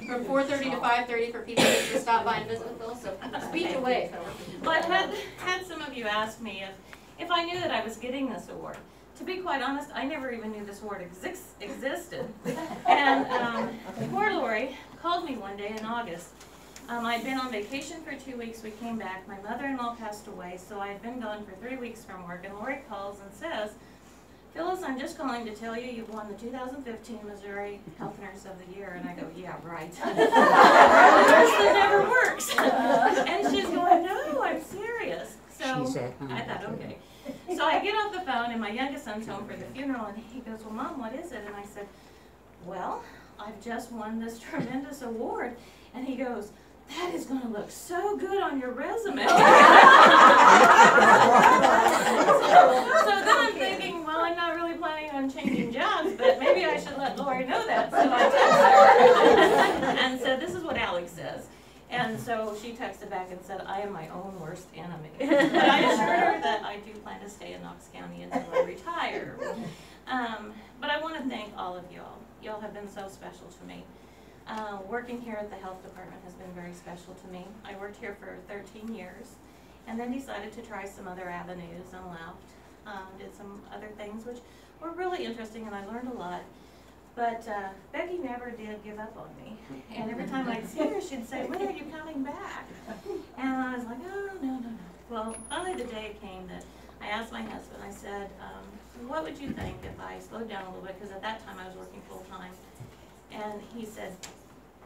from 4:30 to 5:30 for people to stop by and visit with Phyllis. So speak away. Well, I've had some of you ask me if I knew that I was getting this award. To be quite honest, I never even knew this award existed. And poor Lori called me one day in August. I'd been on vacation for 2 weeks. We came back. My mother-in-law passed away, so I had been gone for 3 weeks from work. And Lori calls and says, "Phyllis, I'm just calling to tell you you've won the 2015 Missouri Health Nurse of the Year." And I go, "Yeah, right." That never works. And she's going, "No, I'm serious." So I thought, okay. So I get off the phone, and my youngest son's home for the funeral, and he goes, "Well, Mom, what is it?" And I said, "Well, I've just won this tremendous award." And he goes, "That is going to look so good on your resume." So then I'm thinking, well, I'm not really planning on changing jobs, but maybe I should let Lori know that. So I texted her and said, "This is what Alex says." And so she texted back and said, "I am my own worst enemy." But I assured her that I do plan to stay in Knox County until I retire. But I want to thank all of y'all. Y'all have been so special to me. Working here at the health department has been very special to me. I worked here for 13 years and then decided to try some other avenues and left. Did some other things which were really interesting, and I learned a lot. But Becky never did give up on me. And every time I'd see her, she'd say, "When are you coming back?" And I was like, "Oh, no. Well, finally the day came that I asked my husband, I said, "What would you think if I slowed down a little bit?" Because at that time I was working full time. And he said,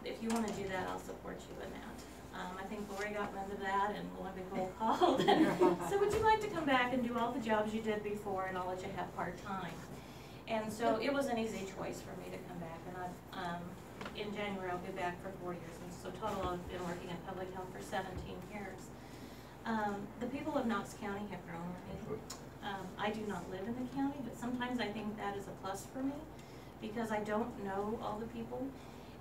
"If you want to do that, I'll support you in that." I think Lori got wind of that, and lo and behold called. So would you like to come back and do all the jobs you did before, and I'll let you have part-time? And so it was an easy choice for me to come back. And in January I'll be back for 4 years. And so total I've been working in public health for 17 years. The people of Knox County have grown with me. I do not live in the county, but sometimes I think that is a plus for me, because I don't know all the people.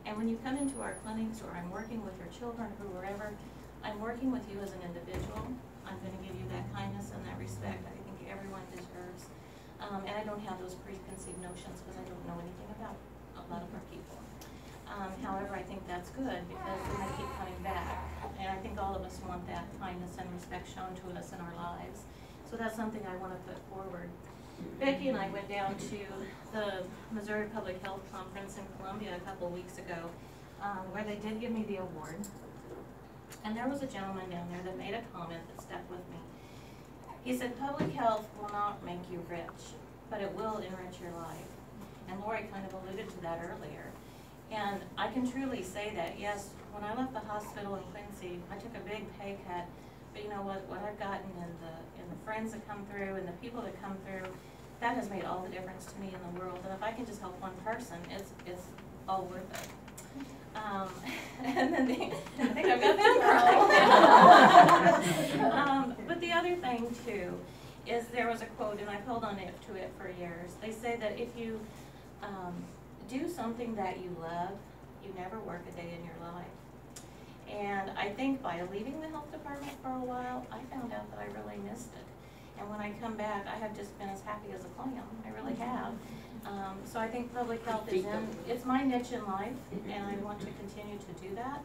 And when you come into our clinics, or I'm working with your children or wherever, I'm working with you as an individual. I'm going to give you that kindness and that respect I think everyone deserves. And I don't have those preconceived notions because I don't know anything about a lot of our people. However, I think that's good because then they keep coming back. And I think all of us want that kindness and respect shown to us in our lives. So that's something I want to put forward. Becky and I went down to the Missouri Public Health Conference in Columbia a couple of weeks ago, where they did give me the award. And there was a gentleman down there that made a comment that stuck with me. He said, "Public health will not make you rich, but it will enrich your life." And Lori kind of alluded to that earlier. And I can truly say that, yes, when I left the hospital in Quincy, I took a big pay cut. But you know what I've gotten and the friends that come through and the people that come through, that has made all the difference to me in the world. And if I can just help one person, it's all worth it. And then I think I've got that girl. But the other thing too is there was a quote, and I've held on to it for years. They say that if you do something that you love, you never work a day in your life. And I think by leaving the health department for a while, I found out that I really missed it. And when I come back, I have just been as happy as a clam. I really have. So I think public health it's my niche in life, and I want to continue to do that.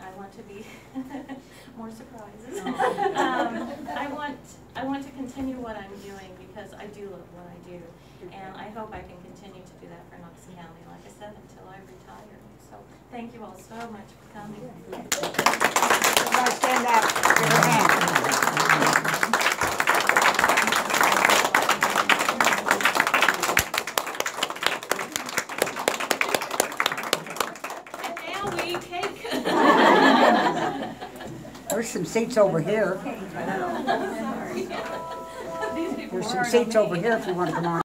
I want to be more surprises. I want to continue what I'm doing because I do love what I do. And I hope I can continue to do that for Knox County, like I said, until I retire. So thank you all so much for coming. Everybody stand up. Give her a hand. And now we eat cake. There's some seats over here. Sorry. There's some seats over here if you want to come on.